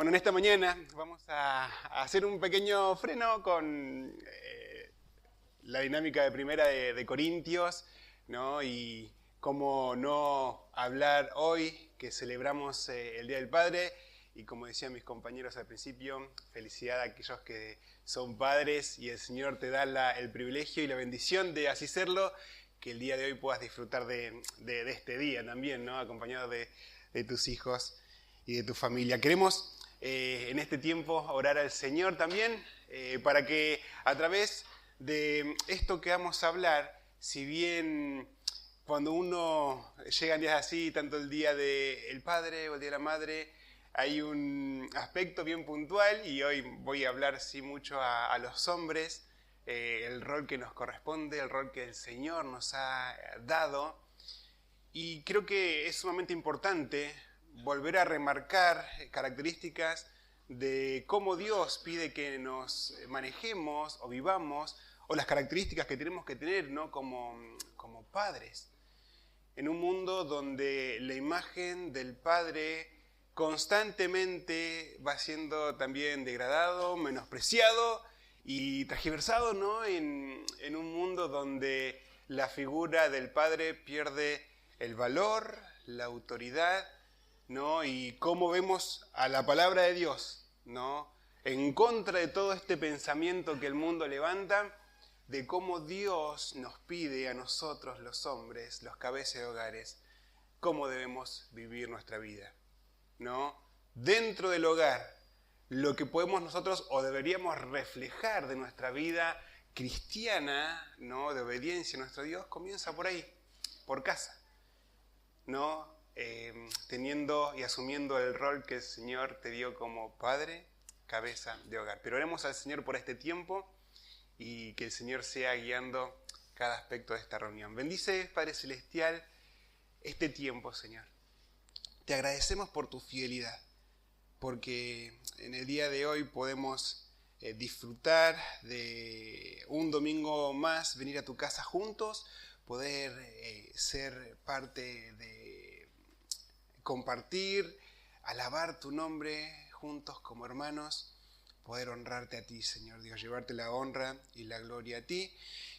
Bueno, en esta mañana vamos a hacer un pequeño freno con la dinámica de primera de Corintios, ¿no? Y cómo no hablar hoy que celebramos el Día del Padre. Y como decían mis compañeros al principio, felicidad a aquellos que son padres y el Señor te da el privilegio y la bendición de así serlo, que el día de hoy puedas disfrutar de este día también, ¿no? Acompañado de tus hijos y de tu familia. Queremos en este tiempo orar al Señor también para que a través de esto que vamos a hablar, si bien cuando uno llega a días así, tanto el Día del Padre o el Día de la Madre, hay un aspecto bien puntual y hoy voy a hablar sí mucho a los hombres, el rol que nos corresponde, el rol que el Señor nos ha dado. Y creo que es sumamente importante volver a remarcar características de cómo Dios pide que nos manejemos o vivamos, o las características que tenemos que tener, ¿no? como padres. En un mundo donde la imagen del padre constantemente va siendo también degradado, menospreciado y tergiversado, ¿no? En un mundo donde la figura del padre pierde el valor, la autoridad, ¿no? Y cómo vemos a la palabra de Dios, ¿no? En contra de todo este pensamiento que el mundo levanta, de cómo Dios nos pide a nosotros, los hombres, los cabezas de hogares, cómo debemos vivir nuestra vida, ¿no? Dentro del hogar, lo que podemos nosotros o deberíamos reflejar de nuestra vida cristiana, ¿no? De obediencia a nuestro Dios, comienza por ahí, por casa, ¿no? Teniendo y asumiendo el rol que el Señor te dio como padre, cabeza de hogar. Pero oremos al Señor por este tiempo y que el Señor sea guiando cada aspecto de esta reunión. Bendice, Padre Celestial, este tiempo, Señor. Te agradecemos por tu fidelidad, porque en el día de hoy podemos disfrutar de un domingo más, venir a tu casa juntos, poder ser parte de compartir, alabar tu nombre juntos como hermanos, poder honrarte a ti, Señor Dios, llevarte la honra y la gloria a ti.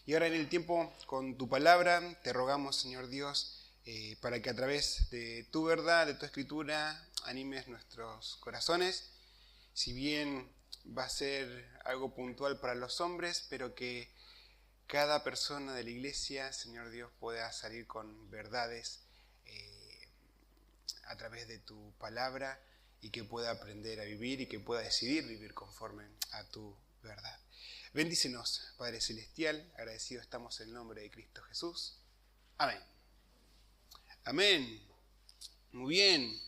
Y ahora en el tiempo con tu palabra, te rogamos, Señor Dios, para que a través de tu verdad, de tu escritura, animes nuestros corazones, si bien va a ser algo puntual para los hombres, pero que cada persona de la iglesia, Señor Dios, pueda salir con verdades a través de tu palabra y que pueda aprender a vivir y que pueda decidir vivir conforme a tu verdad. Bendícenos, Padre Celestial, agradecidos estamos en el nombre de Cristo Jesús. Amén. Amén. Muy bien.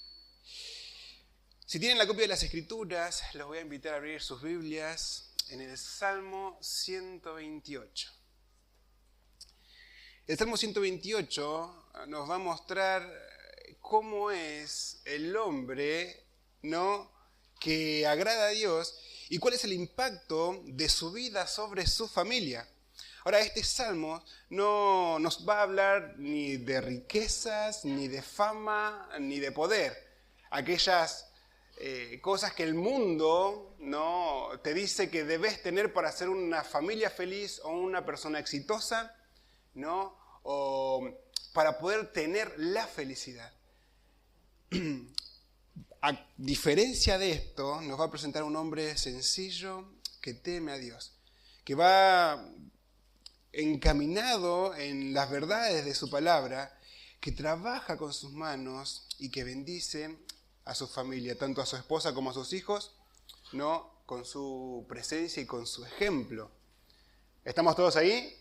Si tienen la copia de las Escrituras, los voy a invitar a abrir sus Biblias en el Salmo 128. El Salmo 128 nos va a mostrar cómo es el hombre, ¿no?, que agrada a Dios y cuál es el impacto de su vida sobre su familia. Ahora, este salmo no nos va a hablar ni de riquezas, ni de fama, ni de poder. Aquellas cosas que el mundo, ¿no?, te dice que debes tener para ser una familia feliz o una persona exitosa, ¿no?, o para poder tener la felicidad. A diferencia de esto, nos va a presentar un hombre sencillo que teme a Dios, que va encaminado en las verdades de su palabra, que trabaja con sus manos y que bendice a su familia, tanto a su esposa como a sus hijos, ¿no?, con su presencia y con su ejemplo. ¿Estamos todos ahí?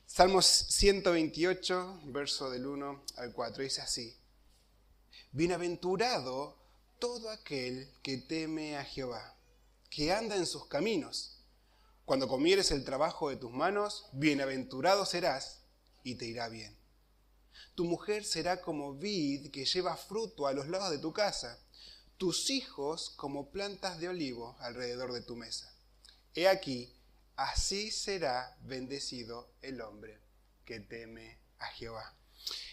Salmos 128, verso del 1 al 4, dice así: Bienaventurado todo aquel que teme a Jehová, que anda en sus caminos. Cuando comieres el trabajo de tus manos, bienaventurado serás y te irá bien. Tu mujer será como vid que lleva fruto a los lados de tu casa, tus hijos como plantas de olivo alrededor de tu mesa. He aquí, así será bendecido el hombre que teme a Jehová.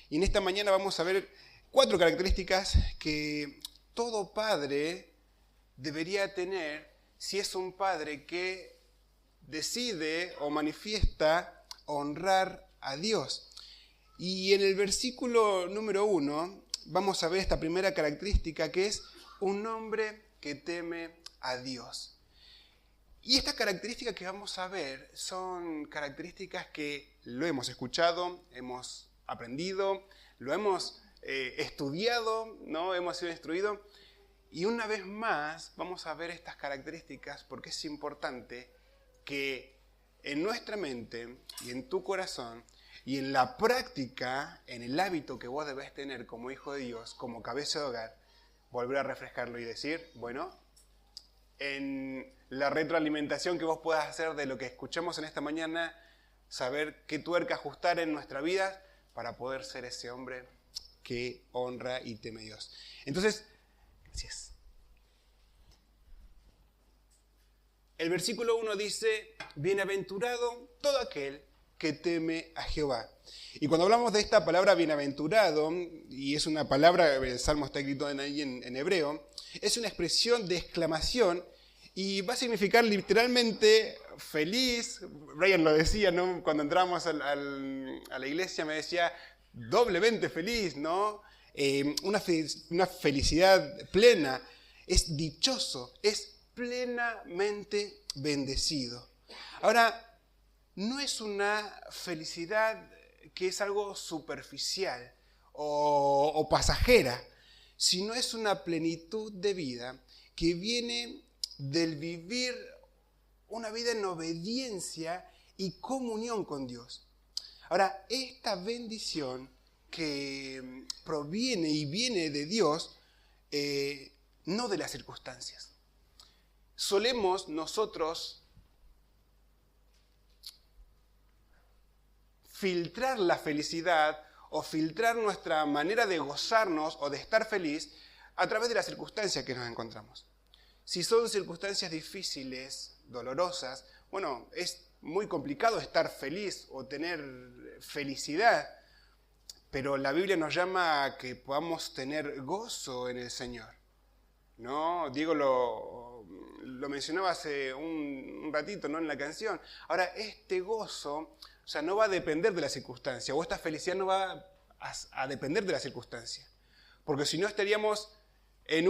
Y en esta mañana vamos a ver 4 características que todo padre debería tener si es un padre que decide o manifiesta honrar a Dios. Y en el versículo número 1 vamos a ver esta primera característica, que es un hombre que teme a Dios. Y estas características que vamos a ver son características que lo hemos escuchado, hemos aprendido, lo hemos estudiado, ¿no? Hemos sido instruidos. Y una vez más vamos a ver estas características porque es importante que en nuestra mente y en tu corazón y en la práctica, en el hábito que vos debés tener como hijo de Dios, como cabeza de hogar, volver a refrescarlo y decir, bueno, en la retroalimentación que vos puedas hacer de lo que escuchamos en esta mañana, saber qué tuerca ajustar en nuestra vida para poder ser ese hombre que honra y teme a Dios. Entonces, gracias. El versículo 1 dice, bienaventurado todo aquel que teme a Jehová. Y cuando hablamos de esta palabra bienaventurado, y es una palabra, el Salmo está escrito ahí en hebreo, es una expresión de exclamación y va a significar literalmente feliz. Brian lo decía, ¿no? Cuando entramos a la iglesia me decía, doblemente feliz, ¿no? Una felicidad plena, es dichoso, es plenamente bendecido. Ahora, no es una felicidad que es algo superficial o pasajera, sino es una plenitud de vida que viene del vivir una vida en obediencia y comunión con Dios. Ahora, esta bendición que proviene y viene de Dios, no de las circunstancias. Solemos nosotros filtrar la felicidad o filtrar nuestra manera de gozarnos o de estar feliz a través de las circunstancias que nos encontramos. Si son circunstancias difíciles, dolorosas, bueno, es muy complicado estar feliz o tener felicidad, pero la Biblia nos llama a que podamos tener gozo en el Señor, ¿no? Diego lo mencionaba hace un ratito, ¿no? En la canción. Ahora, este gozo, o sea, no va a depender de la circunstancia, o esta felicidad no va a depender de la circunstancia, porque si no estaríamos en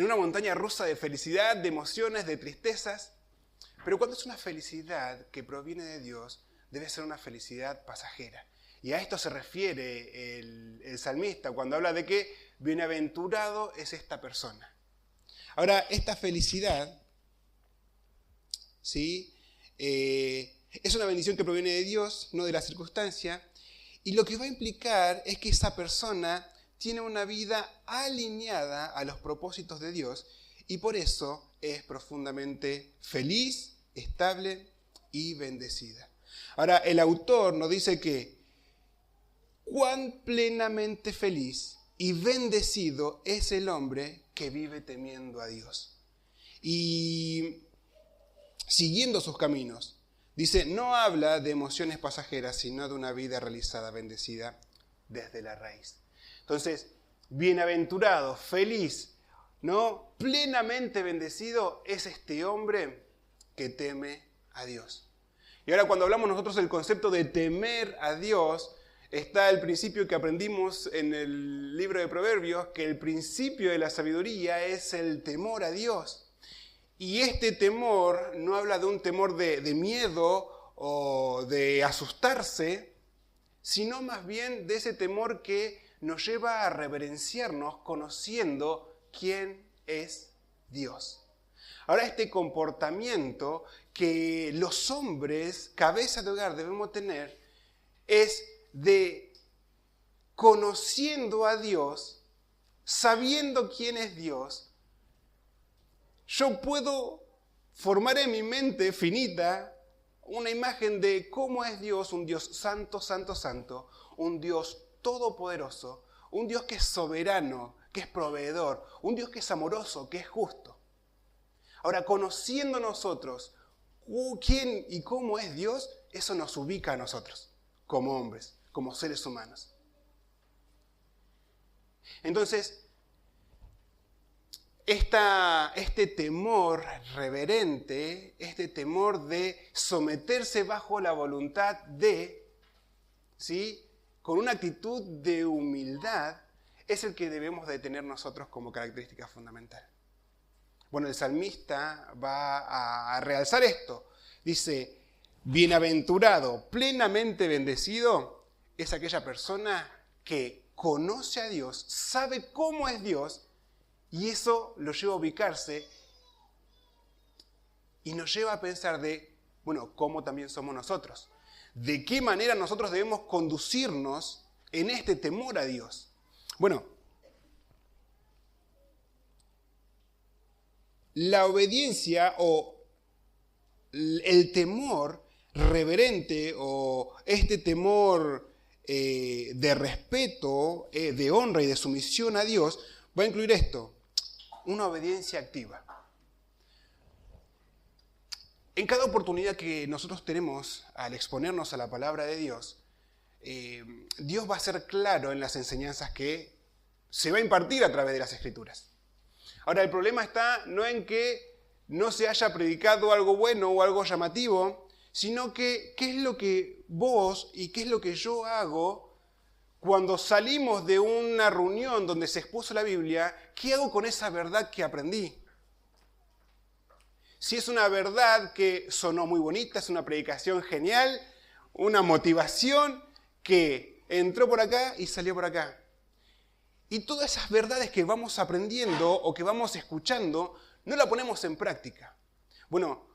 una montaña rusa de felicidad, de emociones, de tristezas. Pero cuando es una felicidad que proviene de Dios, debe ser una felicidad pasajera. Y a esto se refiere el salmista cuando habla de que bienaventurado es esta persona. Ahora, esta felicidad, ¿sí? Es una bendición que proviene de Dios, no de la circunstancia. Y lo que va a implicar es que esa persona tiene una vida alineada a los propósitos de Dios y por eso es profundamente feliz, estable y bendecida. Ahora, el autor nos dice que cuán plenamente feliz y bendecido es el hombre que vive temiendo a Dios y siguiendo sus caminos. Dice, no habla de emociones pasajeras, sino de una vida realizada, bendecida desde la raíz. Entonces, bienaventurado, feliz, ¿no? Plenamente bendecido es este hombre que teme a Dios. Y ahora cuando hablamos nosotros del concepto de temer a Dios, está el principio que aprendimos en el libro de Proverbios, que el principio de la sabiduría es el temor a Dios. Y este temor no habla de un temor de miedo o de asustarse, sino más bien de ese temor que nos lleva a reverenciarnos conociendo quién es Dios. Ahora, este comportamiento que los hombres, cabeza de hogar, debemos tener es de conociendo a Dios, sabiendo quién es Dios, yo puedo formar en mi mente finita una imagen de cómo es Dios, un Dios santo, santo, santo, un Dios todopoderoso, un Dios que es soberano, que es proveedor, un Dios que es amoroso, que es justo. Ahora, conociendo nosotros quién y cómo es Dios, eso nos ubica a nosotros, como hombres, como seres humanos. Entonces, este temor reverente, este temor de someterse bajo la voluntad de, ¿sí?, con una actitud de humildad, es el que debemos de tener nosotros como característica fundamental. Bueno, el salmista va a realzar esto. Dice, bienaventurado, plenamente bendecido, es aquella persona que conoce a Dios, sabe cómo es Dios, y eso lo lleva a ubicarse y nos lleva a pensar de, bueno, cómo también somos nosotros. ¿De qué manera nosotros debemos conducirnos en este temor a Dios? Bueno, la obediencia o el temor reverente o este temor de respeto, de honra y de sumisión a Dios va a incluir esto, una obediencia activa. En cada oportunidad que nosotros tenemos al exponernos a la palabra de Dios, Dios va a ser claro en las enseñanzas que se va a impartir a través de las Escrituras. Ahora, el problema está no en que no se haya predicado algo bueno o algo llamativo, sino que qué es lo que vos y qué es lo que yo hago cuando salimos de una reunión donde se expuso la Biblia, ¿qué hago con esa verdad que aprendí? Si es una verdad que sonó muy bonita, es una predicación genial, una motivación que entró por acá y salió por acá. Y todas esas verdades que vamos aprendiendo o que vamos escuchando, no la ponemos en práctica. Bueno,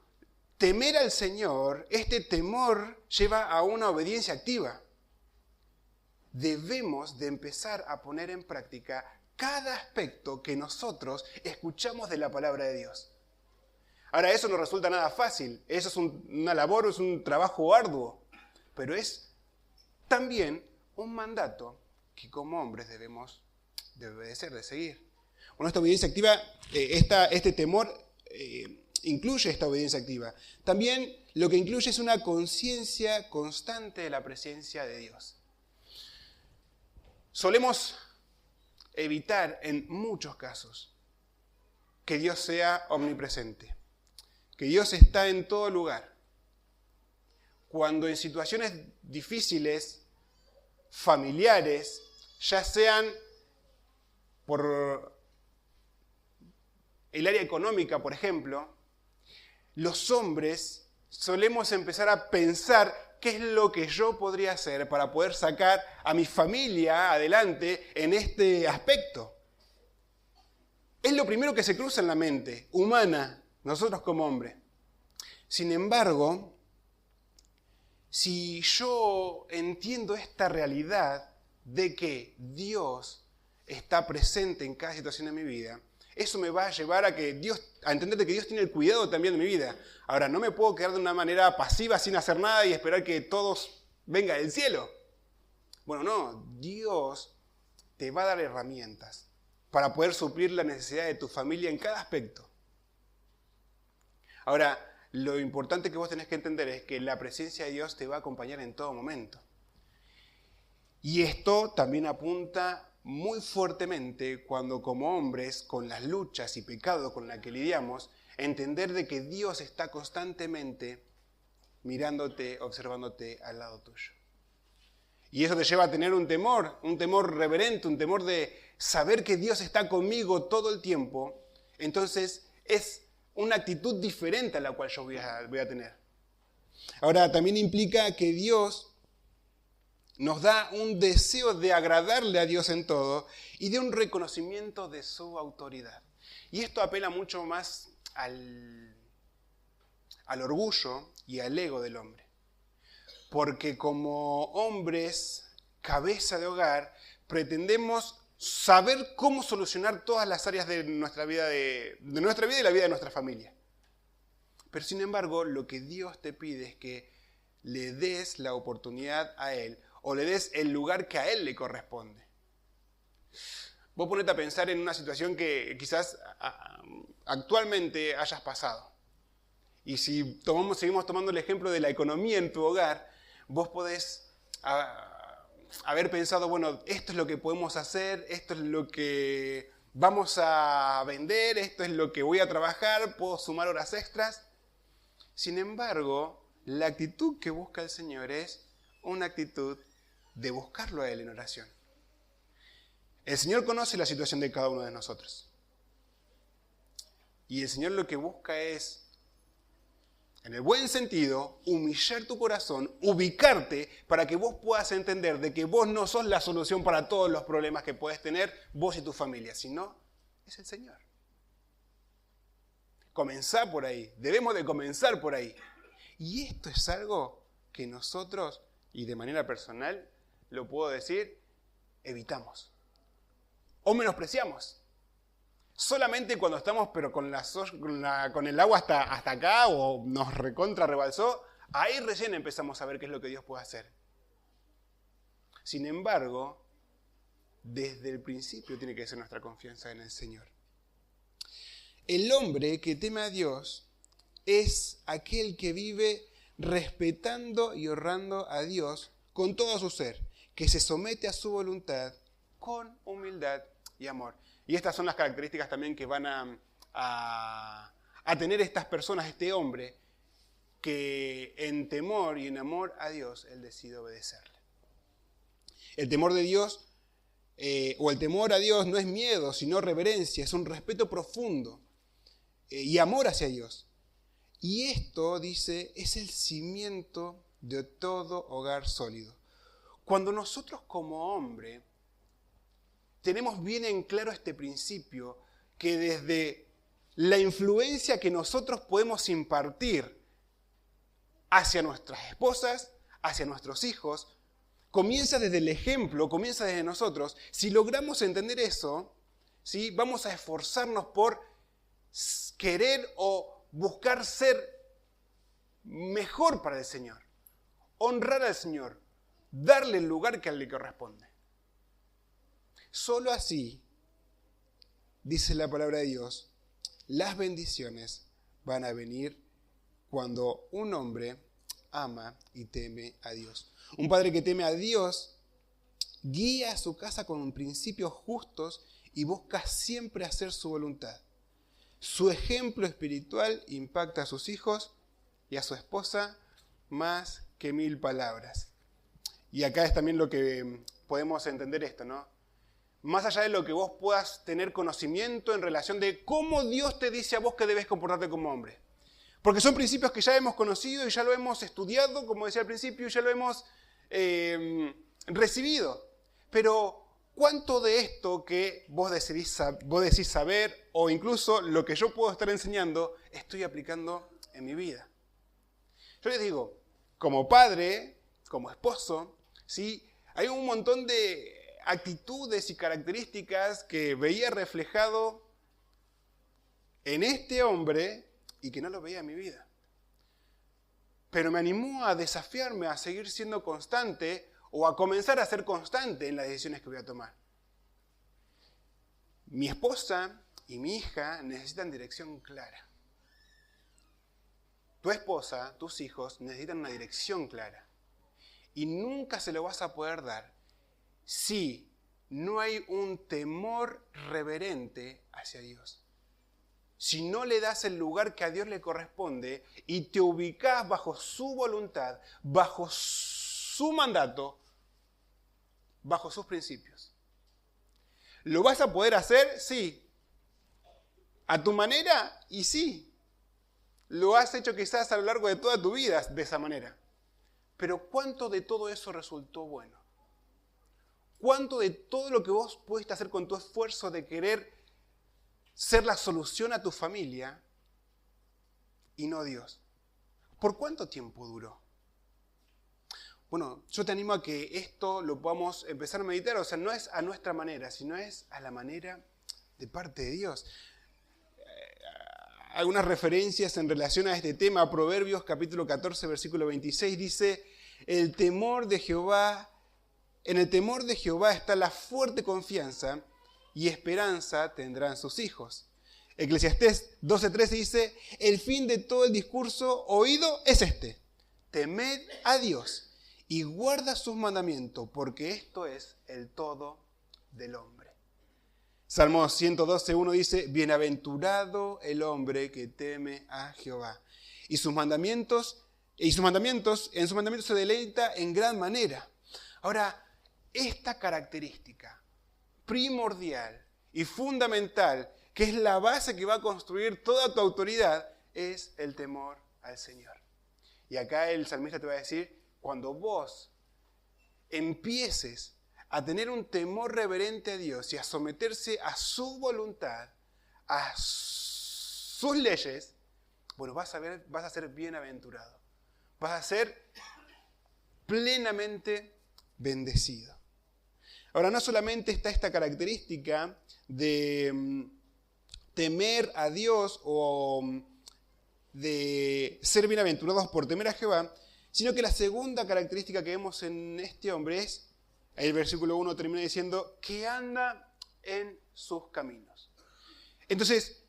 temer al Señor, este temor lleva a una obediencia activa. Debemos de empezar a poner en práctica cada aspecto que nosotros escuchamos de la palabra de Dios. Ahora, eso no resulta nada fácil, eso es una labor, es un trabajo arduo, pero es también un mandato que como hombres debemos de obedecer, de seguir. Bueno, esta obediencia activa, este temor incluye esta obediencia activa. También lo que incluye es una conciencia constante de la presencia de Dios. Solemos evitar en muchos casos que Dios sea omnipresente, que Dios está en todo lugar. Cuando en situaciones difíciles, familiares, ya sean por el área económica, por ejemplo, los hombres solemos empezar a pensar qué es lo que yo podría hacer para poder sacar a mi familia adelante en este aspecto. Es lo primero que se cruza en la mente humana, nosotros como hombres. Sin embargo, si yo entiendo esta realidad de que Dios está presente en cada situación de mi vida, eso me va a llevar a entender que Dios tiene el cuidado también de mi vida. Ahora, no me puedo quedar de una manera pasiva sin hacer nada y esperar que todo venga del cielo. Bueno, no, Dios te va a dar herramientas para poder suplir la necesidad de tu familia en cada aspecto. Ahora, lo importante que vos tenés que entender es que la presencia de Dios te va a acompañar en todo momento. Y esto también apunta muy fuertemente cuando como hombres, con las luchas y pecados con los que lidiamos, entender de que Dios está constantemente mirándote, observándote al lado tuyo. Y eso te lleva a tener un temor reverente, un temor de saber que Dios está conmigo todo el tiempo. Entonces es una actitud diferente a la cual yo voy a tener. Ahora, también implica que Dios nos da un deseo de agradarle a Dios en todo y de un reconocimiento de su autoridad. Y esto apela mucho más al orgullo y al ego del hombre. Porque como hombres, cabeza de hogar, pretendemos saber cómo solucionar todas las áreas de nuestra vida, de nuestra vida y la vida de nuestra familia. Pero sin embargo, lo que Dios te pide es que le des la oportunidad a Él o le des el lugar que a Él le corresponde. Vos ponete a pensar en una situación que quizás actualmente hayas pasado. Y si seguimos tomando el ejemplo de la economía en tu hogar, vos podés haber pensado, bueno, esto es lo que podemos hacer, esto es lo que vamos a vender, esto es lo que voy a trabajar, puedo sumar horas extras. Sin embargo, la actitud que busca el Señor es una actitud de buscarlo a Él en oración. El Señor conoce la situación de cada uno de nosotros. Y el Señor lo que busca es, en el buen sentido, humillar tu corazón, ubicarte para que vos puedas entender de que vos no sos la solución para todos los problemas que puedes tener vos y tu familia, sino es el Señor. Comenzá por ahí, debemos de comenzar por ahí. Y esto es algo que nosotros, y de manera personal, lo puedo decir, evitamos. O menospreciamos. Solamente cuando estamos pero con el agua hasta acá o nos recontra rebalsó, ahí recién empezamos a ver qué es lo que Dios puede hacer. Sin embargo, desde el principio tiene que ser nuestra confianza en el Señor. El hombre que teme a Dios es aquel que vive respetando y honrando a Dios con todo su ser, que se somete a su voluntad con humildad y amor. Y estas son las características también que van a tener estas personas, este hombre, que en temor y en amor a Dios, él decide obedecerle. El temor de Dios, o el temor a Dios no es miedo, sino reverencia, es un respeto profundo y amor hacia Dios. Y esto, dice, es el cimiento de todo hogar sólido. Cuando nosotros como hombre tenemos bien en claro este principio, que desde la influencia que nosotros podemos impartir hacia nuestras esposas, hacia nuestros hijos, comienza desde el ejemplo, comienza desde nosotros. Si logramos entender eso, ¿sí?, vamos a esforzarnos por querer o buscar ser mejor para el Señor, honrar al Señor, darle el lugar que a él le corresponde. Solo así, dice la palabra de Dios, las bendiciones van a venir cuando un hombre ama y teme a Dios. Un padre que teme a Dios guía a su casa con principios justos y busca siempre hacer su voluntad. Su ejemplo espiritual impacta a sus hijos y a su esposa más que 1000 palabras. Y acá es también lo que podemos entender esto, ¿no? Más allá de lo que vos puedas tener conocimiento en relación de cómo Dios te dice a vos que debes comportarte como hombre. Porque son principios que ya hemos conocido y ya lo hemos estudiado, como decía al principio, y ya lo hemos recibido. Pero ¿cuánto de esto que vos decís saber, o incluso lo que yo puedo estar enseñando, estoy aplicando en mi vida? Yo les digo, como padre, como esposo, ¿sí?, hay un montón de actitudes y características que veía reflejado en este hombre y que no lo veía en mi vida. Pero me animó a desafiarme a seguir siendo constante o a comenzar a ser constante en las decisiones que voy a tomar. Mi esposa y mi hija necesitan dirección clara. Tu esposa, tus hijos necesitan una dirección clara. Y nunca se lo vas a poder dar si no hay un temor reverente hacia Dios. Si no le das el lugar que a Dios le corresponde y te ubicás bajo su voluntad, bajo su mandato, bajo sus principios. ¿Lo vas a poder hacer? Sí. ¿A tu manera? Y sí. Lo has hecho quizás a lo largo de toda tu vida de esa manera. Pero ¿cuánto de todo eso resultó bueno? ¿Cuánto de todo lo que vos pudiste hacer con tu esfuerzo de querer ser la solución a tu familia y no Dios? ¿Por cuánto tiempo duró? Bueno, yo te animo a que esto lo podamos empezar a meditar. O sea, no es a nuestra manera, sino es a la manera de parte de Dios. Algunas referencias en relación a este tema. Proverbios capítulo 14, versículo 26 dice: en el temor de Jehová está la fuerte confianza y esperanza tendrán sus hijos. Eclesiastés 12:13 dice: el fin de todo el discurso oído es este: temed a Dios y guarda sus mandamientos, porque esto es el todo del hombre. Salmo 112:1 dice, bienaventurado el hombre que teme a Jehová, y en sus mandamientos se deleita en gran manera. Ahora, esta característica primordial y fundamental, que es la base que va a construir toda tu autoridad, es el temor al Señor. Y acá el salmista te va a decir, cuando vos empieces a tener un temor reverente a Dios y a someterse a su voluntad, a sus leyes, bueno, vas a ser bienaventurado. Vas a ser plenamente bendecido. Ahora, no solamente está esta característica de temer a Dios o de ser bienaventurados por temer a Jehová, sino que la segunda característica que vemos en este hombre es, el versículo 1 termina diciendo, que anda en sus caminos. Entonces,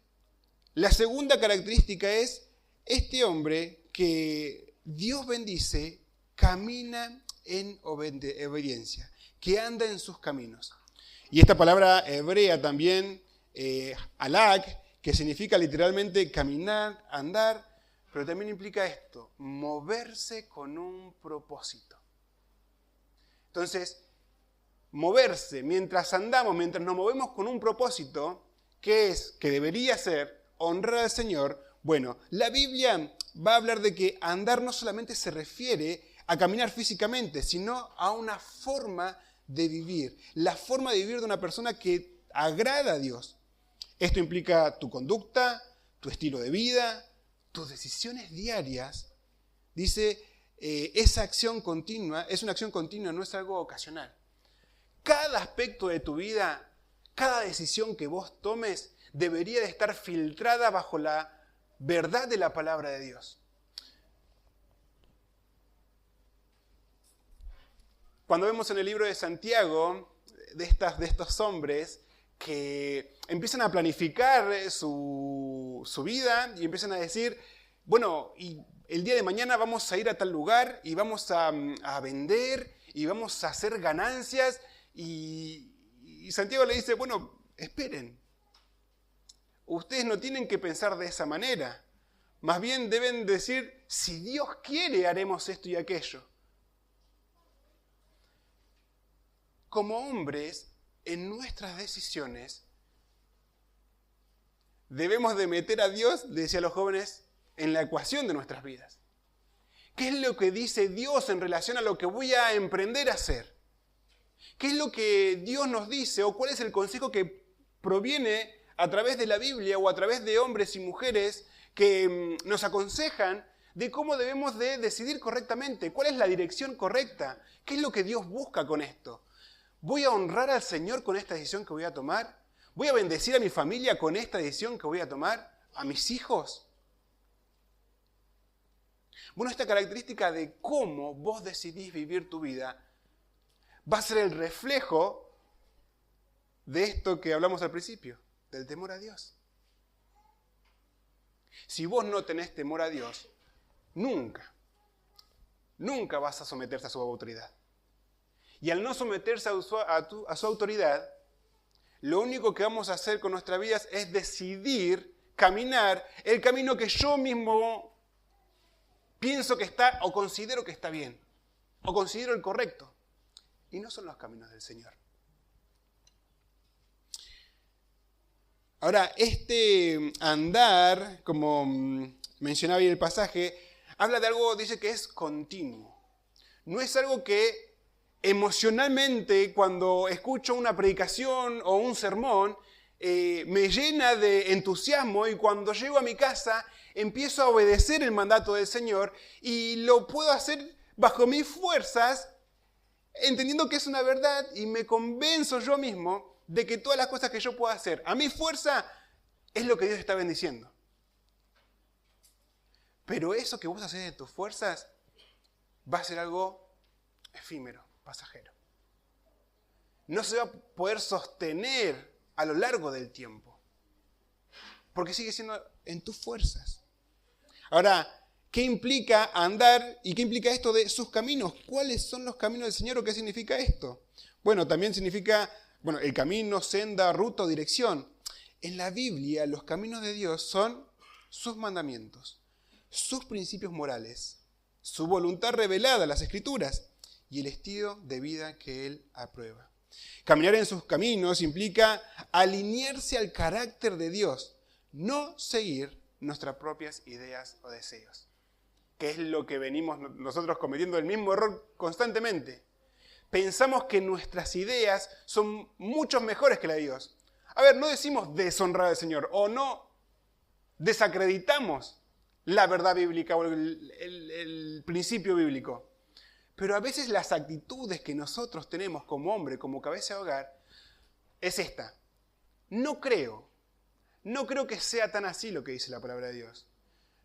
la segunda característica es, este hombre que Dios bendice, camina en obediencia, que anda en sus caminos. Y esta palabra hebrea también, halak, que significa literalmente caminar, andar, pero también implica esto, moverse con un propósito. Entonces, moverse mientras andamos, mientras nos movemos con un propósito, que es, que debería ser, honrar al Señor. Bueno, la Biblia va a hablar de que andar no solamente se refiere a caminar físicamente, sino a una forma de vivir. La forma de vivir de una persona que agrada a Dios. Esto implica tu conducta, tu estilo de vida, tus decisiones diarias. Dice, esa acción continua, es una acción continua, no es algo ocasional. Cada aspecto de tu vida, cada decisión que vos tomes, debería de estar filtrada bajo la verdad de la palabra de Dios. Cuando vemos en el libro de Santiago de estos hombres que empiezan a planificar su vida y empiezan a decir, bueno, y el día de mañana vamos a ir a tal lugar y vamos a vender y vamos a hacer ganancias, y Santiago le dice, bueno, esperen. Ustedes no tienen que pensar de esa manera. Más bien deben decir, si Dios quiere, haremos esto y aquello. Como hombres, en nuestras decisiones, debemos de meter a Dios, le decía a los jóvenes, en la ecuación de nuestras vidas. ¿Qué es lo que dice Dios en relación a lo que voy a emprender a hacer? ¿Qué es lo que Dios nos dice o cuál es el consejo que proviene a través de la Biblia o a través de hombres y mujeres que nos aconsejan de cómo debemos de decidir correctamente? ¿Cuál es la dirección correcta? ¿Qué es lo que Dios busca con esto? ¿Voy a honrar al Señor con esta decisión que voy a tomar? ¿Voy a bendecir a mi familia con esta decisión que voy a tomar? ¿A mis hijos? Bueno, esta característica de cómo vos decidís vivir tu vida va a ser el reflejo de esto que hablamos al principio, del temor a Dios. Si vos no tenés temor a Dios, nunca vas a someterse a su autoridad. Y al no someterse a su autoridad, lo único que vamos a hacer con nuestras vidas es decidir caminar el camino que yo mismo pienso que está o considero que está bien, o considero el correcto. Y no son los caminos del Señor. Ahora, este andar, como mencionaba ahí el pasaje, habla de algo, dice que es continuo. No es algo que emocionalmente, cuando escucho una predicación o un sermón, me llena de entusiasmo, y cuando llego a mi casa empiezo a obedecer el mandato del Señor y lo puedo hacer bajo mis fuerzas, entendiendo que es una verdad, y me convenzo yo mismo de que todas las cosas que yo pueda hacer a mi fuerza es lo que Dios está bendiciendo. Pero eso que vos haces de tus fuerzas va a ser algo efímero, pasajero. No se va a poder sostener a lo largo del tiempo, porque sigue siendo en tus fuerzas. Ahora, ¿Qué implica andar y qué implica esto de sus caminos? ¿Cuáles son los caminos del Señor o qué significa esto? Bueno, también significa, el camino, senda, ruta o dirección. En la Biblia, los caminos de Dios son sus mandamientos, sus principios morales, su voluntad revelada en las Escrituras y el estilo de vida que Él aprueba. Caminar en sus caminos implica alinearse al carácter de Dios, no seguir nuestras propias ideas o deseos, que es lo que venimos nosotros cometiendo el mismo error constantemente. Pensamos que nuestras ideas son mucho mejores que la de Dios. A ver, no decimos deshonrar al Señor o no desacreditamos la verdad bíblica o el principio bíblico. Pero a veces las actitudes que nosotros tenemos como hombre, como cabeza de hogar, es esta. No creo que sea tan así lo que dice la palabra de Dios.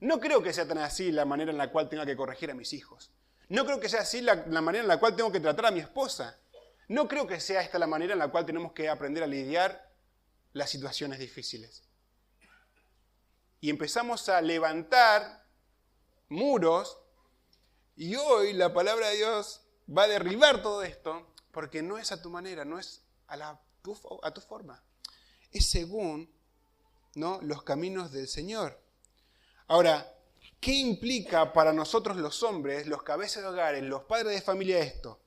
No creo que sea tan así la manera en la cual tenga que corregir a mis hijos. No creo que sea así la manera en la cual tengo que tratar a mi esposa. No creo que sea esta la manera en la cual tenemos que aprender a lidiar las situaciones difíciles. Y empezamos a levantar muros y hoy la palabra de Dios va a derribar todo esto porque no es a tu manera, no es a tu forma. Es según, ¿no?, los caminos del Señor. Ahora, ¿qué implica para nosotros los hombres, los cabezas de hogares, los padres de familia esto?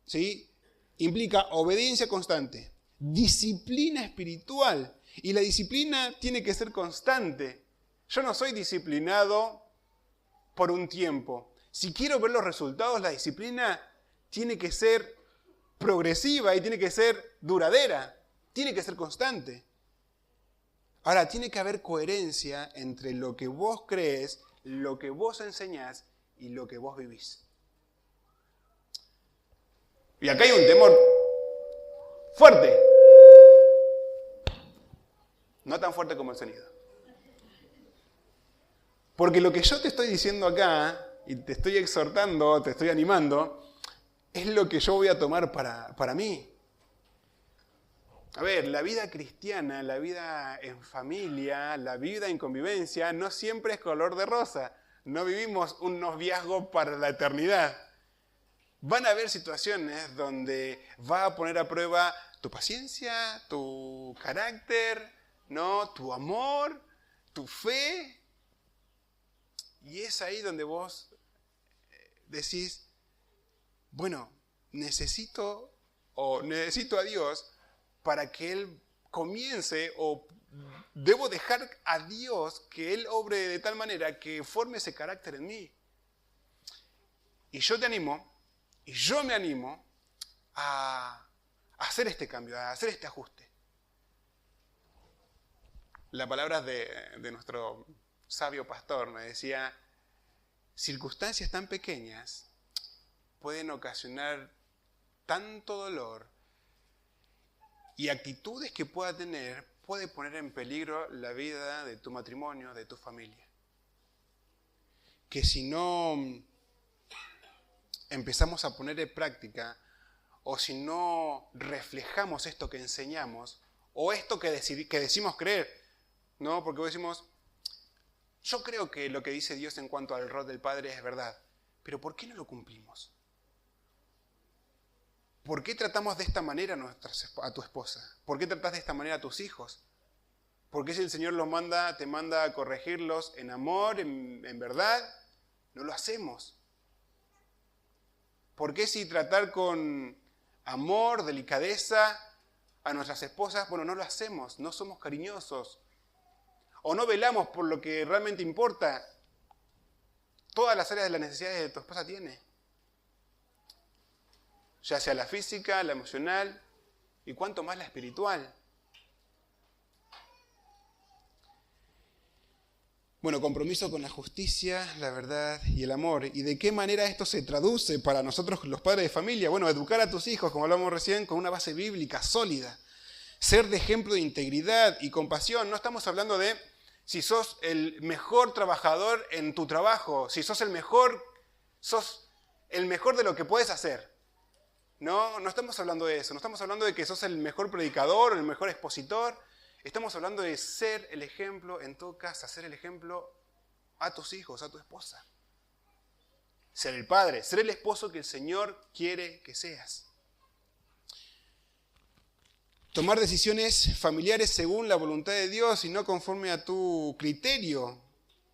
¿Sí? Implica obediencia constante, disciplina espiritual. Y la disciplina tiene que ser constante. Yo no soy disciplinado por un tiempo. Si quiero ver los resultados, la disciplina tiene que ser progresiva y tiene que ser duradera. Tiene que ser constante. Ahora, tiene que haber coherencia entre lo que vos crees, lo que vos enseñás y lo que vos vivís. Y acá hay un temor fuerte. No tan fuerte como el sonido. Porque lo que yo te estoy diciendo acá, y te estoy exhortando, te estoy animando, es lo que yo voy a tomar para mí. A ver, la vida cristiana, la vida en familia, la vida en convivencia, no siempre es color de rosa. No vivimos un noviazgo para la eternidad. Van a haber situaciones donde va a poner a prueba tu paciencia, tu carácter, ¿no?, tu amor, tu fe. Y es ahí donde vos decís, bueno, necesito a Dios para que Él comience, o debo dejar a Dios que Él obre de tal manera que forme ese carácter en mí. Y yo te animo, y yo me animo a hacer este cambio, a hacer este ajuste. Las palabras de nuestro sabio pastor me decía, circunstancias tan pequeñas pueden ocasionar tanto dolor y actitudes que pueda tener puede poner en peligro la vida de tu matrimonio, de tu familia. Que si no empezamos a poner en práctica o si no reflejamos esto que enseñamos o esto que decimos creer, ¿no? Porque decimos, yo creo que lo que dice Dios en cuanto al rol del padre es verdad, pero ¿por qué no lo cumplimos? ¿Por qué tratamos de esta manera a tu esposa? ¿Por qué tratás de esta manera a tus hijos? ¿Por qué si el Señor te manda a corregirlos en amor, en verdad, no lo hacemos? ¿Por qué si tratar con amor, delicadeza a nuestras esposas, no lo hacemos, no somos cariñosos? ¿O no velamos por lo que realmente importa? Todas las áreas de las necesidades de tu esposa tiene. Ya sea la física, la emocional y cuanto más la espiritual. Bueno, compromiso con la justicia, la verdad y el amor. ¿Y de qué manera esto se traduce para nosotros los padres de familia? Bueno, educar a tus hijos, como hablamos recién, con una base bíblica sólida. Ser de ejemplo de integridad y compasión. No estamos hablando de si sos el mejor trabajador en tu trabajo, si sos el mejor de lo que puedes hacer. No estamos hablando de eso. No estamos hablando de que sos el mejor predicador o el mejor expositor. Estamos hablando de ser el ejemplo en tu casa, ser el ejemplo a tus hijos, a tu esposa. Ser el padre, ser el esposo que el Señor quiere que seas. Tomar decisiones familiares según la voluntad de Dios y no conforme a tu criterio.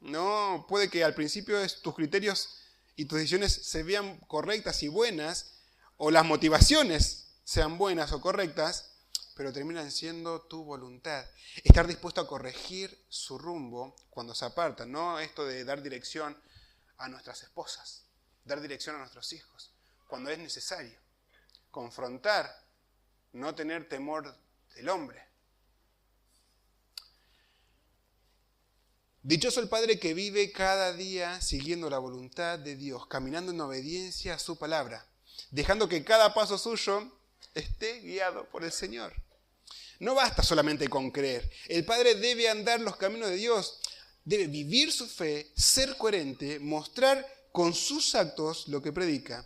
No, puede que al principio tus criterios y tus decisiones se vean correctas y buenas, o las motivaciones sean buenas o correctas, pero terminan siendo tu voluntad. Estar dispuesto a corregir su rumbo cuando se apartan, ¿no? Esto de dar dirección a nuestras esposas, dar dirección a nuestros hijos, cuando es necesario. Confrontar, no tener temor del hombre. Dichoso el padre que vive cada día siguiendo la voluntad de Dios, caminando en obediencia a su palabra, dejando que cada paso suyo esté guiado por el Señor. No basta solamente con creer. El padre debe andar los caminos de Dios, debe vivir su fe, ser coherente, mostrar con sus actos lo que predica.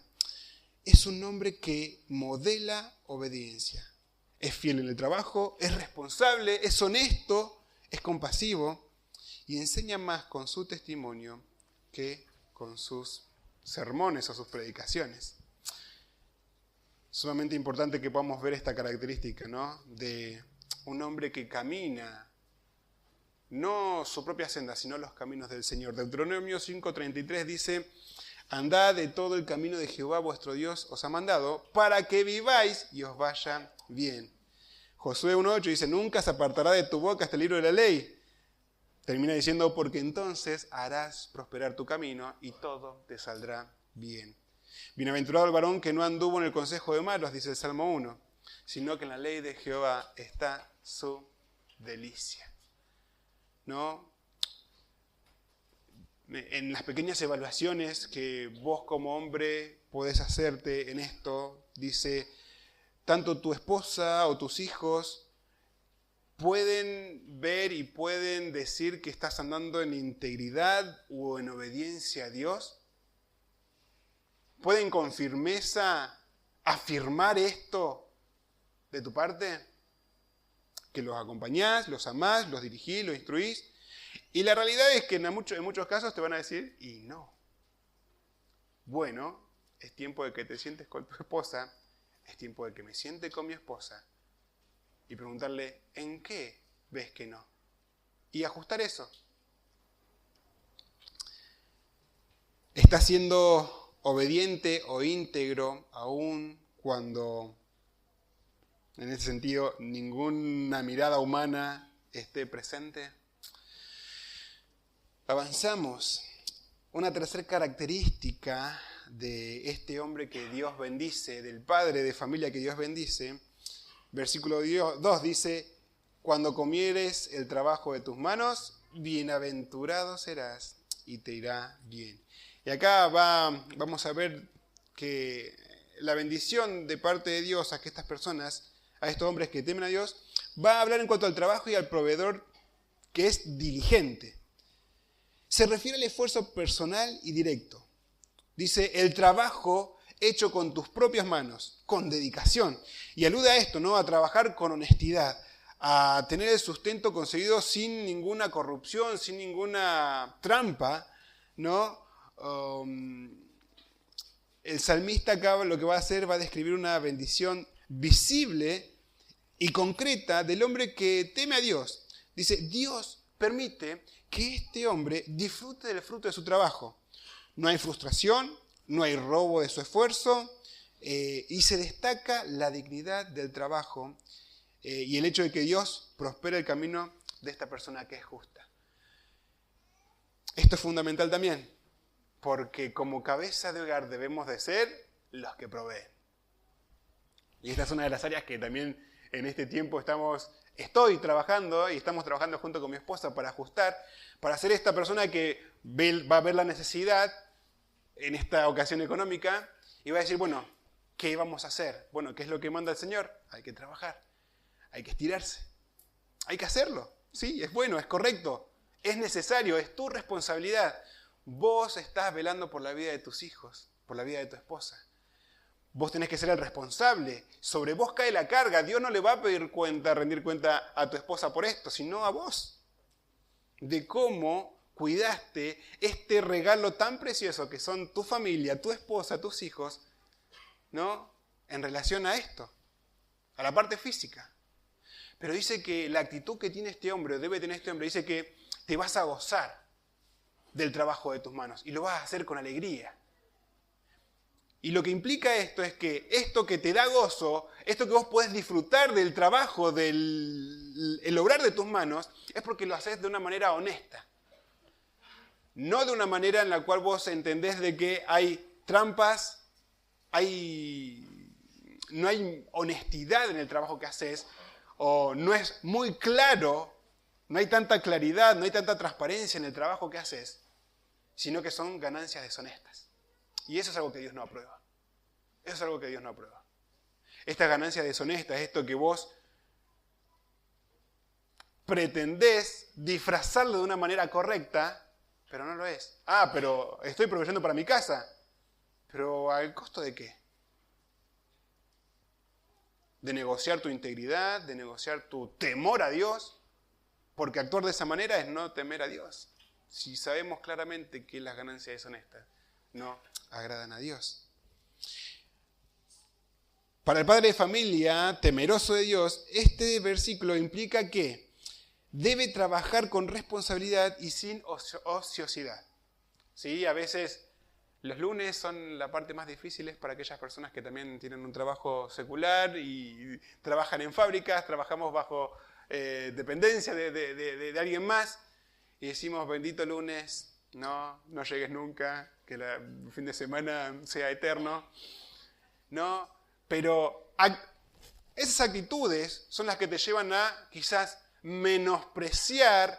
Es un hombre que modela obediencia. Es fiel en el trabajo, es responsable, es honesto, es compasivo y enseña más con su testimonio que con sus sermones o sus predicaciones. Sumamente importante que podamos ver esta característica, ¿no? De un hombre que camina, no su propia senda, sino los caminos del Señor. Deuteronomio 5:33 dice: andad de todo el camino de Jehová vuestro Dios os ha mandado, para que viváis y os vaya bien. Josué 1:8 dice: nunca se apartará de tu boca este libro de la ley. Termina diciendo: porque entonces harás prosperar tu camino y todo te saldrá bien. Bienaventurado el varón que no anduvo en el consejo de malos, dice el Salmo 1, sino que en la ley de Jehová está su delicia. ¿No? En las pequeñas evaluaciones que vos como hombre podés hacerte en esto, dice, tanto tu esposa o tus hijos pueden ver y pueden decir que estás andando en integridad o en obediencia a Dios. ¿Pueden con firmeza afirmar esto de tu parte? Que los acompañás, los amás, los dirigís, los instruís. Y la realidad es que en muchos casos te van a decir, y no. Bueno, es tiempo de que te sientes con tu esposa, es tiempo de que me siente con mi esposa y preguntarle, ¿en qué ves que no? Y ajustar eso. ¿Estás siendo obediente o íntegro aún cuando, en ese sentido, ninguna mirada humana esté presente? Avanzamos. Una tercera característica de este hombre que Dios bendice, del padre de familia que Dios bendice, versículo 2 dice, cuando comieres el trabajo de tus manos, bienaventurado serás y te irá bien. Y acá vamos a ver que la bendición de parte de Dios a que estas personas, a estos hombres que temen a Dios, va a hablar en cuanto al trabajo y al proveedor que es diligente. Se refiere al esfuerzo personal y directo. Dice, el trabajo hecho con tus propias manos, con dedicación. Y alude a esto, ¿no? A trabajar con honestidad, a tener el sustento conseguido sin ninguna corrupción, sin ninguna trampa, ¿no? El salmista acá lo que va a hacer, va a describir una bendición visible y concreta del hombre que teme a Dios. Dice, Dios permite que este hombre disfrute del fruto de su trabajo. No hay frustración, no hay robo de su esfuerzo, y se destaca la dignidad del trabajo y el hecho de que Dios prospere el camino de esta persona que es justa. Esto es fundamental también, porque como cabeza de hogar debemos de ser los que proveen. Y esta es una de las áreas que también en este tiempo estoy trabajando y estamos trabajando junto con mi esposa para ajustar, para ser esta persona que va a ver la necesidad en esta ocasión económica y va a decir, bueno, ¿qué vamos a hacer? Bueno, ¿qué es lo que manda el Señor? Hay que trabajar, hay que estirarse, hay que hacerlo. Sí, es bueno, es correcto, es necesario, es tu responsabilidad. Vos estás velando por la vida de tus hijos, por la vida de tu esposa. Vos tenés que ser el responsable. Sobre vos cae la carga. Dios no le va a pedir cuenta, rendir cuenta a tu esposa por esto, sino a vos. De cómo cuidaste este regalo tan precioso que son tu familia, tu esposa, tus hijos, ¿no? En relación a esto, a la parte física. Pero dice que la actitud que tiene este hombre, o debe tener este hombre, dice que te vas a gozar del trabajo de tus manos y lo vas a hacer con alegría. Y lo que implica esto es que esto que te da gozo, esto que vos podés disfrutar del trabajo, el obrar de tus manos, es porque lo haces de una manera honesta. No de una manera en la cual vos entendés de que hay trampas, no hay honestidad en el trabajo que haces, o no es muy claro, no hay tanta claridad, no hay tanta transparencia en el trabajo que haces, sino que son ganancias deshonestas. Y eso es algo que Dios no aprueba. Eso es algo que Dios no aprueba. Estas ganancias deshonestas, esto que vos pretendés disfrazarlo de una manera correcta, pero no lo es. Ah, pero estoy proveyendo para mi casa. ¿Pero al costo de qué? De negociar tu integridad, de negociar tu temor a Dios, porque actuar de esa manera es no temer a Dios. Si sabemos claramente que las ganancias deshonestas no agradan a Dios. Para el padre de familia, temeroso de Dios, este versículo implica que debe trabajar con responsabilidad y sin ociosidad. ¿Sí? A veces los lunes son la parte más difícil para aquellas personas que también tienen un trabajo secular y trabajan en fábricas, trabajamos bajo dependencia de alguien más y decimos, bendito lunes, no llegues nunca, que el fin de semana sea eterno. No, pero esas actitudes son las que te llevan a quizás menospreciar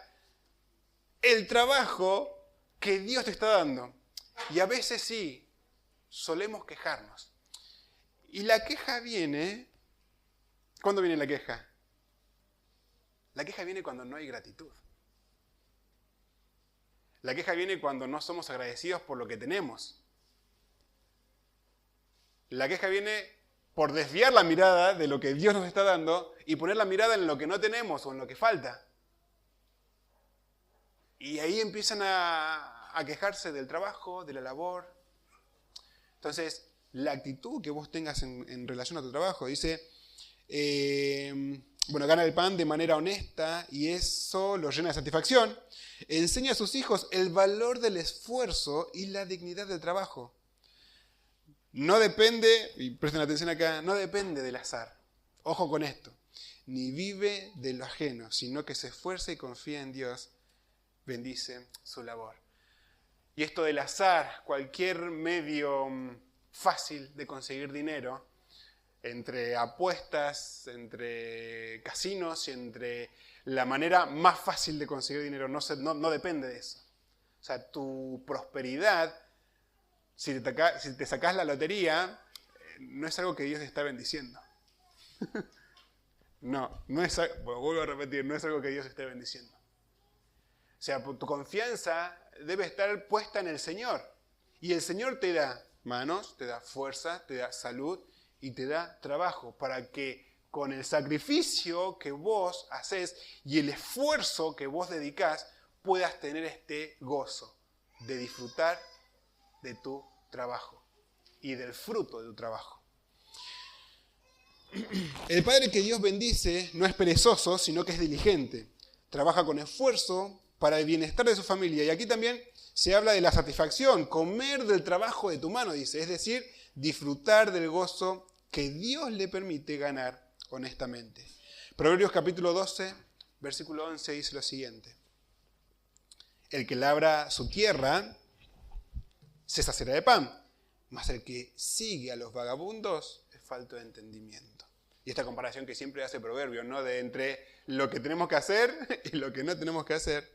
el trabajo que Dios te está dando. Y a veces sí, solemos quejarnos. Y la queja viene... ¿Cuándo viene la queja? La queja viene cuando no hay gratitud. La queja viene cuando no somos agradecidos por lo que tenemos. La queja viene por desviar la mirada de lo que Dios nos está dando y poner la mirada en lo que no tenemos o en lo que falta. Y ahí empiezan a quejarse del trabajo, de la labor. Entonces, la actitud que vos tengas en relación a tu trabajo, dice, gana el pan de manera honesta y eso lo llena de satisfacción. Enseña a sus hijos el valor del esfuerzo y la dignidad del trabajo. No depende, y presten atención acá, no depende del azar. Ojo con esto. Ni vive de lo ajeno, sino que se esfuerza y confía en Dios, bendice su labor. Y esto del azar, cualquier medio fácil de conseguir dinero, entre apuestas, entre casinos y entre la manera más fácil de conseguir dinero, no depende de eso. O sea, tu prosperidad, si te sacás la lotería, no es algo que Dios te está bendiciendo. No es algo, vuelvo a repetir, no es algo que Dios esté bendiciendo. O sea, tu confianza debe estar puesta en el Señor. Y el Señor te da manos, te da fuerza, te da salud y te da trabajo para que con el sacrificio que vos haces y el esfuerzo que vos dedicás puedas tener este gozo de disfrutar de tu trabajo y del fruto de tu trabajo. El padre que Dios bendice no es perezoso, sino que es diligente. Trabaja con esfuerzo para el bienestar de su familia. Y aquí también se habla de la satisfacción, comer del trabajo de tu mano, dice. Es decir, disfrutar del gozo que Dios le permite ganar honestamente. Proverbios capítulo 12, versículo 11 dice lo siguiente. El que labra su tierra se saciará de pan, mas el que sigue a los vagabundos es falto de entendimiento. Y esta comparación que siempre hace Proverbios, ¿no? De entre lo que tenemos que hacer y lo que no tenemos que hacer.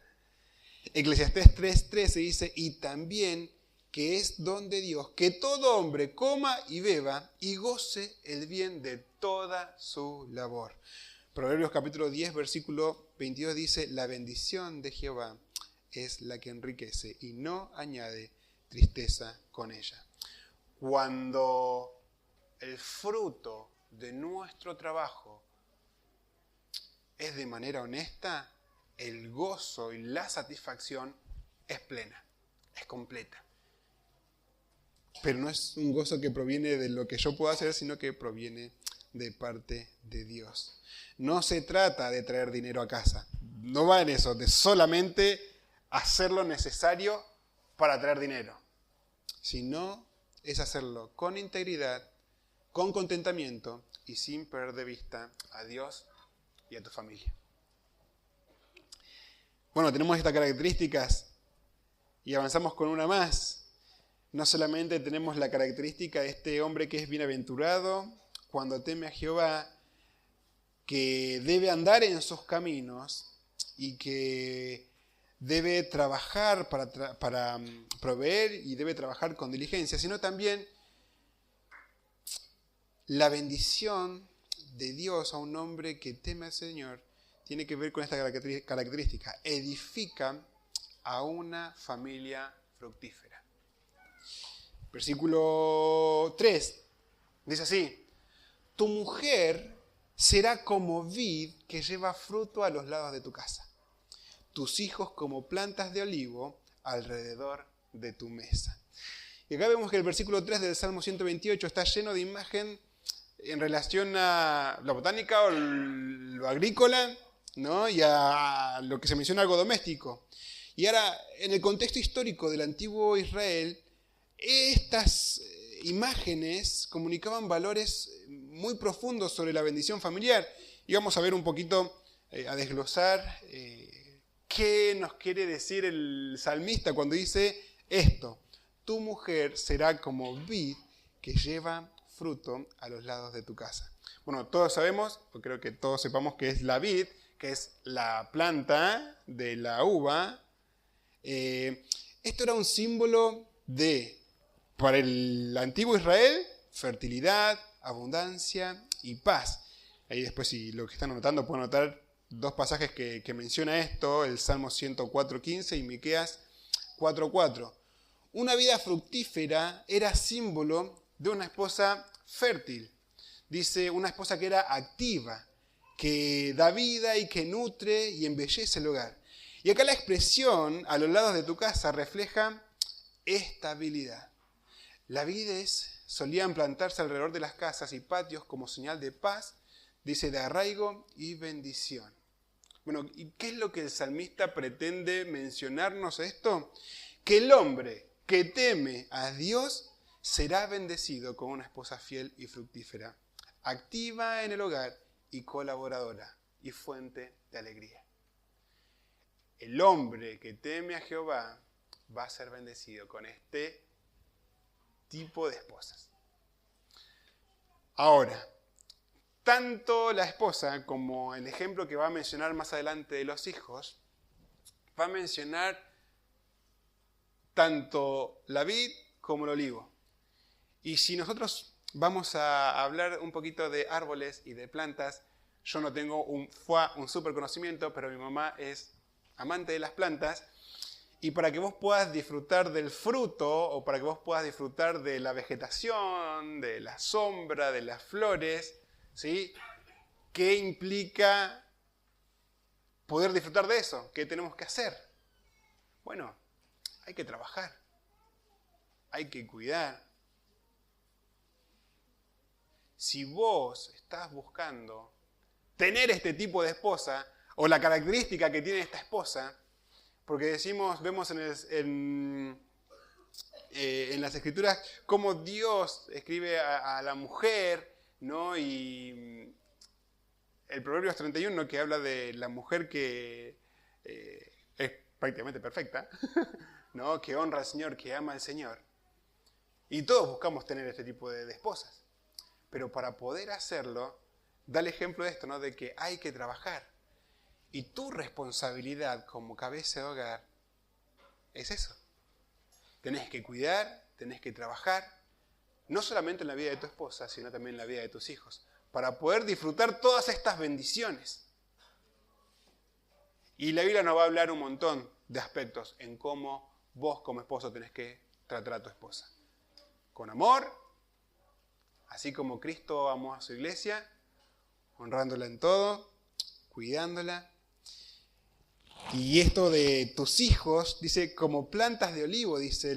Eclesiastés 3:13 dice, y también que es don de Dios, que todo hombre coma y beba y goce el bien de toda su labor. Proverbios capítulo 10, versículo 22 dice, la bendición de Jehová es la que enriquece y no añade tristeza con ella. Cuando el fruto de nuestro trabajo es de manera honesta, el gozo y la satisfacción es plena, es completa. Pero no es un gozo que proviene de lo que yo puedo hacer, sino que proviene de parte de Dios. No se trata de traer dinero a casa. No va en eso, de solamente hacer lo necesario para traer dinero. Sino es hacerlo con integridad, con contentamiento y sin perder de vista a Dios y a tu familia. Bueno, tenemos estas características y avanzamos con una más. No solamente tenemos la característica de este hombre que es bienaventurado cuando teme a Jehová, que debe andar en sus caminos y que debe trabajar para proveer y debe trabajar con diligencia, sino también la bendición de Dios a un hombre que teme al Señor tiene que ver con esta característica. Edifica a una familia fructífera. Versículo 3 dice así: tu mujer será como vid que lleva fruto a los lados de tu casa, tus hijos como plantas de olivo alrededor de tu mesa. Y acá vemos que el versículo 3 del Salmo 128 está lleno de imagen en relación a la botánica o lo agrícola, ¿no? Y a lo que se menciona algo doméstico. Y ahora, en el contexto histórico del antiguo Israel, estas imágenes comunicaban valores muy profundos sobre la bendición familiar. Y vamos a ver un poquito, a desglosar qué nos quiere decir el salmista cuando dice esto: tu mujer será como vid que lleva fruto a los lados de tu casa. Bueno, todos sabemos, o creo que todos sepamos que es la vid, que es la planta de la uva. Esto era un símbolo para el antiguo Israel, fertilidad, abundancia y paz. Ahí después, si lo que están anotando, pueden anotar dos pasajes que menciona esto, el Salmo 104:15 y Miqueas 4:4. Una vida fructífera era símbolo de una esposa fértil. Dice, una esposa que era activa, que da vida y que nutre y embellece el hogar. Y acá la expresión a los lados de tu casa refleja estabilidad. Las vides solían plantarse alrededor de las casas y patios como señal de paz, dice, de arraigo y bendición. Bueno, ¿y qué es lo que el salmista pretende mencionarnos esto? Que el hombre que teme a Dios será bendecido con una esposa fiel y fructífera, activa en el hogar y colaboradora y fuente de alegría. El hombre que teme a Jehová va a ser bendecido con este tipo de esposas. Ahora, tanto la esposa como el ejemplo que va a mencionar más adelante de los hijos, va a mencionar tanto la vid como el olivo. Y si nosotros vamos a hablar un poquito de árboles y de plantas, yo no tengo un súper conocimiento, pero mi mamá es amante de las plantas. Y para que vos puedas disfrutar del fruto, o para que vos puedas disfrutar de la vegetación, de la sombra, de las flores, ¿sí? ¿Qué implica poder disfrutar de eso? ¿Qué tenemos que hacer? Bueno, hay que trabajar, hay que cuidar. Si vos estás buscando tener este tipo de esposa, o la característica que tiene esta esposa, porque vemos en las Escrituras cómo Dios escribe a la mujer, ¿no? Y el Proverbios 31, que habla de la mujer que es prácticamente perfecta, ¿no? Que honra al Señor, que ama al Señor. Y todos buscamos tener este tipo de esposas. Pero para poder hacerlo, da el ejemplo de esto, ¿no? De que hay que trabajar. Y tu responsabilidad como cabeza de hogar es eso. Tenés que cuidar, tenés que trabajar, no solamente en la vida de tu esposa, sino también en la vida de tus hijos, para poder disfrutar todas estas bendiciones. Y la Biblia nos va a hablar un montón de aspectos en cómo vos como esposo tenés que tratar a tu esposa. Con amor, así como Cristo amó a su iglesia, honrándola en todo, cuidándola. Y esto de tus hijos, dice, como plantas de olivo, dice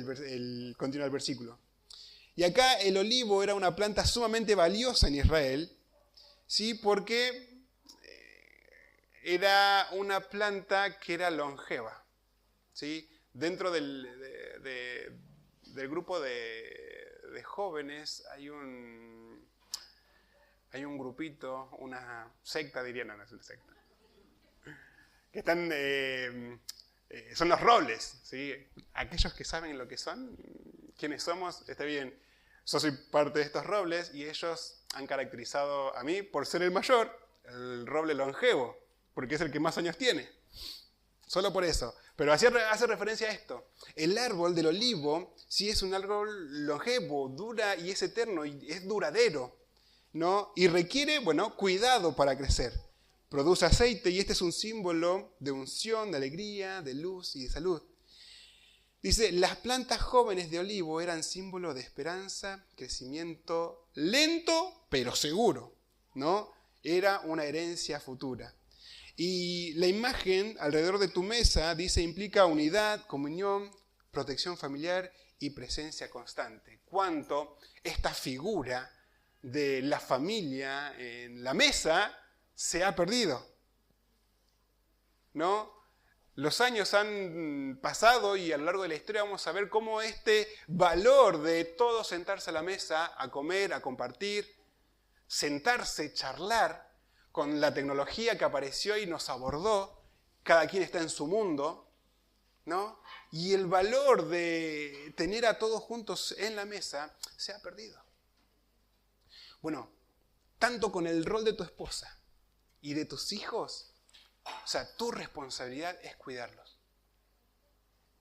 continúa el versículo. Y acá el olivo era una planta sumamente valiosa en Israel, ¿sí? Porque era una planta que era longeva, ¿sí? Dentro del grupo de jóvenes hay un grupito, una secta, dirían, no es una secta, que están, son los robles, ¿sí? Aquellos que saben lo que son, quiénes somos, está bien. Yo soy parte de estos robles y ellos han caracterizado a mí por ser el mayor, el roble longevo, porque es el que más años tiene. Solo por eso. Pero hace referencia a esto. El árbol del olivo sí es un árbol longevo, dura y es eterno, y es duradero, ¿no? Y requiere, cuidado para crecer. Produce aceite y este es un símbolo de unción, de alegría, de luz y de salud. Dice, las plantas jóvenes de olivo eran símbolo de esperanza, crecimiento lento pero seguro, ¿no? Era una herencia futura. Y la imagen alrededor de tu mesa, dice, implica unidad, comunión, protección familiar y presencia constante. ¿Cuánto esta figura de la familia en la mesa se ha perdido? ¿No? Los años han pasado y a lo largo de la historia vamos a ver cómo este valor de todos sentarse a la mesa, a comer, a compartir, sentarse, charlar, con la tecnología que apareció y nos abordó, cada quien está en su mundo, ¿no? Y el valor de tener a todos juntos en la mesa se ha perdido. Bueno, tanto con el rol de tu esposa y de tus hijos, o sea, tu responsabilidad es cuidarlos,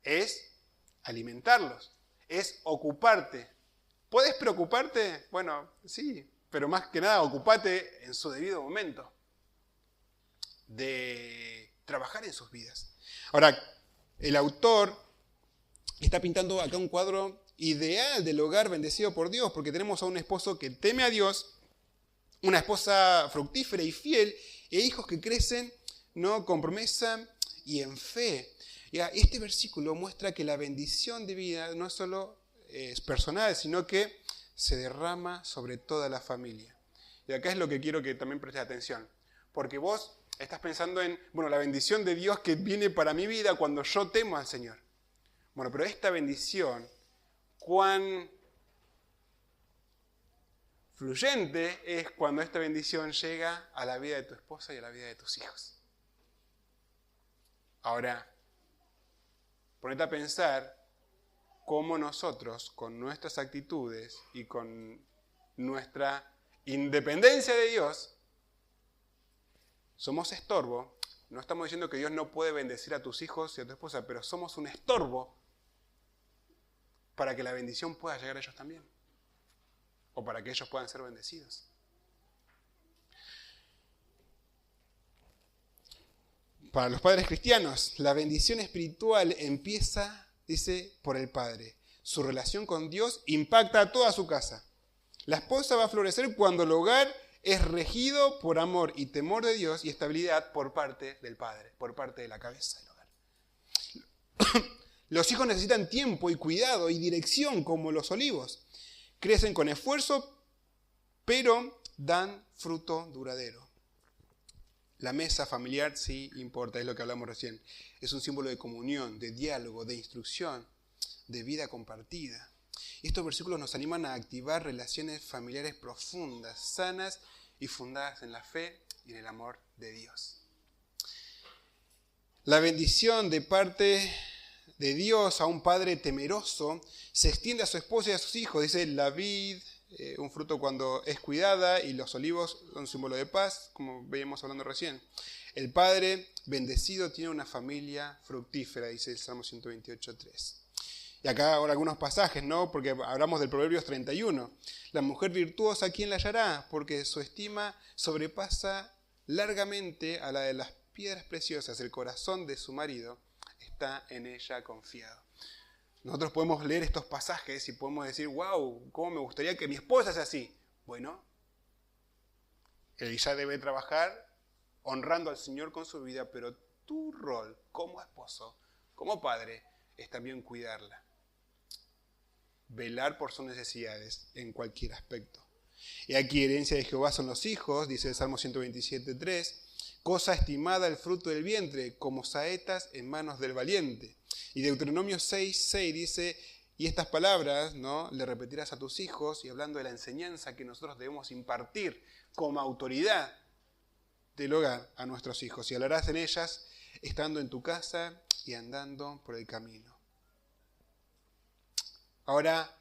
es alimentarlos, es ocuparte. ¿Puedes preocuparte? Bueno, sí, pero más que nada ocupate en su debido momento de trabajar en sus vidas. Ahora, el autor está pintando acá un cuadro ideal del hogar bendecido por Dios, porque tenemos a un esposo que teme a Dios, una esposa fructífera y fiel, e hijos que crecen, ¿no?, con promesa y en fe. Ya, este versículo muestra que la bendición divina no solo es personal, sino que se derrama sobre toda la familia. Y acá es lo que quiero que también prestes atención. Porque vos estás pensando en, la bendición de Dios que viene para mi vida cuando yo temo al Señor. Bueno, pero esta bendición, cuán fluyente es cuando esta bendición llega a la vida de tu esposa y a la vida de tus hijos. Ahora, ponete a pensar cómo nosotros, con nuestras actitudes y con nuestra independencia de Dios, somos estorbo. No estamos diciendo que Dios no puede bendecir a tus hijos y a tu esposa, pero somos un estorbo para que la bendición pueda llegar a ellos también. O para que ellos puedan ser bendecidos. Para los padres cristianos, la bendición espiritual empieza, dice, por el padre. Su relación con Dios impacta a toda su casa. La esposa va a florecer cuando el hogar es regido por amor y temor de Dios y estabilidad por parte del padre, por parte de la cabeza del hogar. Los hijos necesitan tiempo y cuidado y dirección como los olivos. Crecen con esfuerzo, pero dan fruto duradero. La mesa familiar sí importa, es lo que hablamos recién. Es un símbolo de comunión, de diálogo, de instrucción, de vida compartida. Y estos versículos nos animan a activar relaciones familiares profundas, sanas y fundadas en la fe y en el amor de Dios. La bendición de parte de Dios a un padre temeroso se extiende a su esposa y a sus hijos. Dice, la vid, un fruto cuando es cuidada, y los olivos son símbolo de paz, como veíamos hablando recién. El padre bendecido tiene una familia fructífera, dice el Salmo 128:3. Y acá ahora algunos pasajes, ¿no? Porque hablamos del Proverbios 31. La mujer virtuosa, ¿quién la hallará? Porque su estima sobrepasa largamente a la de las piedras preciosas. El corazón de su marido está en ella confiado. Nosotros podemos leer estos pasajes y podemos decir, wow, cómo me gustaría que mi esposa sea así. Bueno, ella debe trabajar honrando al Señor con su vida, pero tu rol como esposo, como padre, es también cuidarla. Velar por sus necesidades en cualquier aspecto. Y aquí herencia de Jehová son los hijos, dice el Salmo 127:3, cosa estimada el fruto del vientre, como saetas en manos del valiente. Y Deuteronomio 6:6 dice, y estas palabras, ¿no?, le repetirás a tus hijos, y hablando de la enseñanza que nosotros debemos impartir como autoridad del hogar a nuestros hijos, y hablarás en ellas estando en tu casa y andando por el camino. Ahora,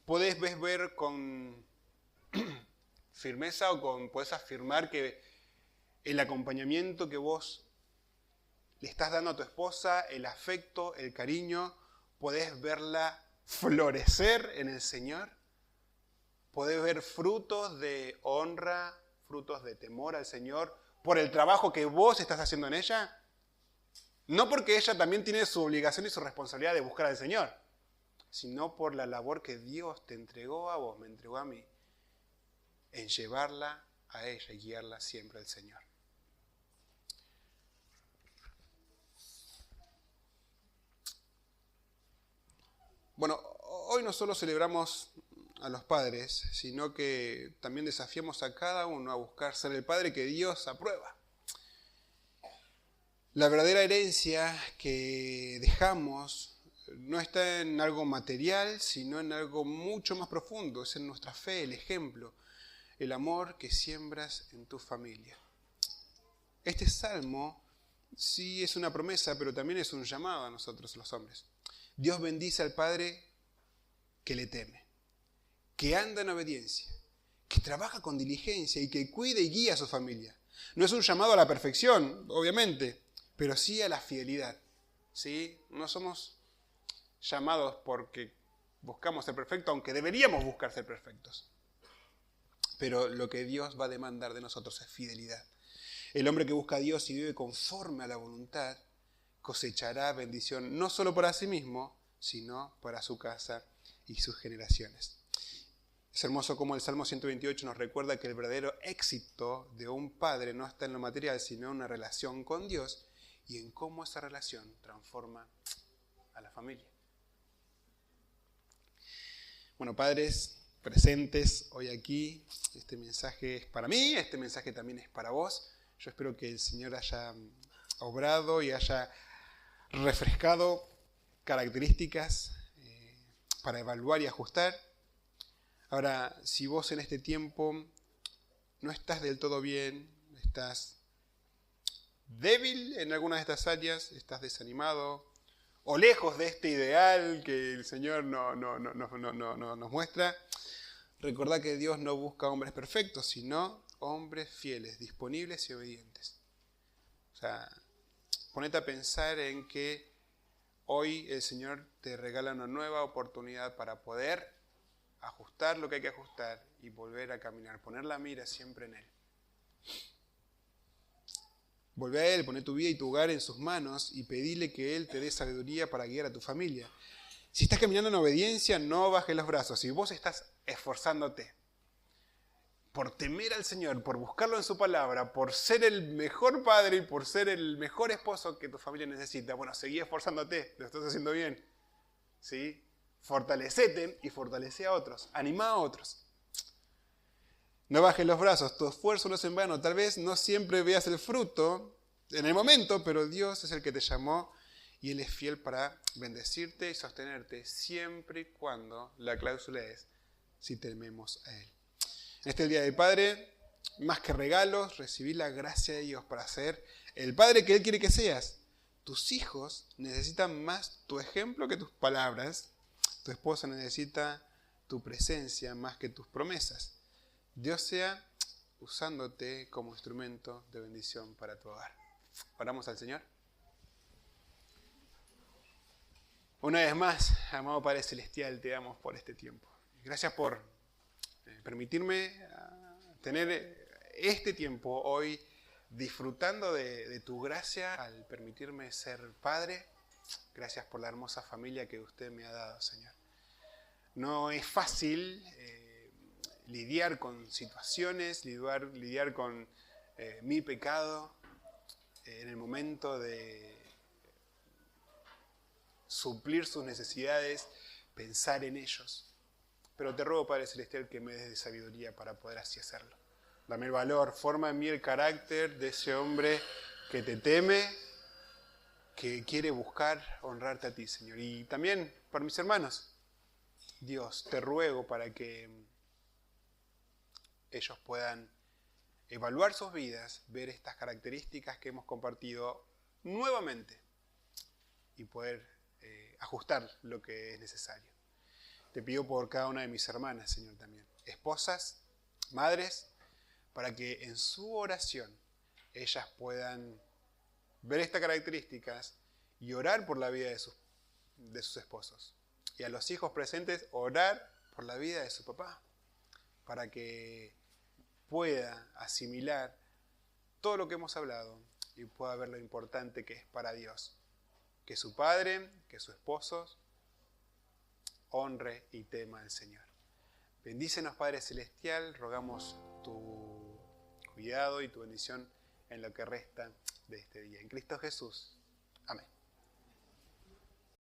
podés ver con firmeza podés afirmar que el acompañamiento que vos le estás dando a tu esposa, el afecto, el cariño, podés verla florecer en el Señor. Podés ver frutos de honra, frutos de temor al Señor por el trabajo que vos estás haciendo en ella. No porque ella también tiene su obligación y su responsabilidad de buscar al Señor, sino por la labor que Dios te entregó a vos, me entregó a mí, en llevarla a ella y guiarla siempre al Señor. Bueno, hoy no solo celebramos a los padres, sino que también desafiamos a cada uno a buscar ser el padre que Dios aprueba. La verdadera herencia que dejamos no está en algo material, sino en algo mucho más profundo. Es en nuestra fe, el ejemplo, el amor que siembras en tu familia. Este salmo sí es una promesa, pero también es un llamado a nosotros los hombres. Dios bendice al padre que le teme, que anda en obediencia, que trabaja con diligencia y que cuida y guía a su familia. No es un llamado a la perfección, obviamente, pero sí a la fidelidad. ¿Sí? No somos llamados porque buscamos ser perfectos, aunque deberíamos buscar ser perfectos. Pero lo que Dios va a demandar de nosotros es fidelidad. El hombre que busca a Dios y vive conforme a la voluntad cosechará bendición no solo para sí mismo, sino para su casa y sus generaciones. Es hermoso como el Salmo 128 nos recuerda que el verdadero éxito de un padre no está en lo material, sino en una relación con Dios y en cómo esa relación transforma a la familia. Bueno, padres presentes hoy aquí, este mensaje es para mí, este mensaje también es para vos. Yo espero que el Señor haya obrado y haya refrescado características para evaluar y ajustar. Ahora, si vos en este tiempo no estás del todo bien, estás débil en algunas de estas áreas, estás desanimado o lejos de este ideal que el Señor nos muestra, recordá que Dios no busca hombres perfectos, sino hombres fieles, disponibles y obedientes. O sea, ponete a pensar en que hoy el Señor te regala una nueva oportunidad para poder ajustar lo que hay que ajustar y volver a caminar, poner la mira siempre en Él. Volvé a Él, poné tu vida y tu hogar en sus manos y pedile que Él te dé sabiduría para guiar a tu familia. Si estás caminando en obediencia, no bajes los brazos. Si vos estás esforzándote por temer al Señor, por buscarlo en su palabra, por ser el mejor padre y por ser el mejor esposo que tu familia necesita, bueno, seguí esforzándote, lo estás haciendo bien. ¿Sí? Fortalecete y fortalece a otros, anima a otros. No bajes los brazos, tu esfuerzo no es en vano. Tal vez no siempre veas el fruto en el momento, pero Dios es el que te llamó y Él es fiel para bendecirte y sostenerte siempre y cuando la cláusula es si tememos a Él. En este Día del Padre, más que regalos, recibí la gracia de Dios para ser el Padre que Él quiere que seas. Tus hijos necesitan más tu ejemplo que tus palabras. Tu esposa necesita tu presencia más que tus promesas. Dios sea usándote como instrumento de bendición para tu hogar. Oramos al Señor. Una vez más, amado Padre Celestial, te damos por este tiempo. Gracias por permitirme tener este tiempo hoy disfrutando de tu gracia al permitirme ser padre. Gracias por la hermosa familia que usted me ha dado, Señor. No es fácil lidiar con situaciones, lidiar con mi pecado, en el momento de suplir sus necesidades, pensar en ellos. Pero te ruego, Padre Celestial, que me des de sabiduría para poder así hacerlo. Dame el valor, forma en mí el carácter de ese hombre que te teme, que quiere buscar honrarte a ti, Señor. Y también para mis hermanos, Dios, te ruego para que ellos puedan evaluar sus vidas, ver estas características que hemos compartido nuevamente y poder ajustar lo que es necesario. Te pido por cada una de mis hermanas, Señor, también. Esposas, madres, para que en su oración ellas puedan ver estas características y orar por la vida de sus esposos. Y a los hijos presentes, orar por la vida de su papá, para que pueda asimilar todo lo que hemos hablado y pueda ver lo importante que es para Dios. Que su padre, que su esposo honre y tema al Señor. Bendícenos, Padre Celestial, rogamos tu cuidado y tu bendición en lo que resta de este día. En Cristo Jesús.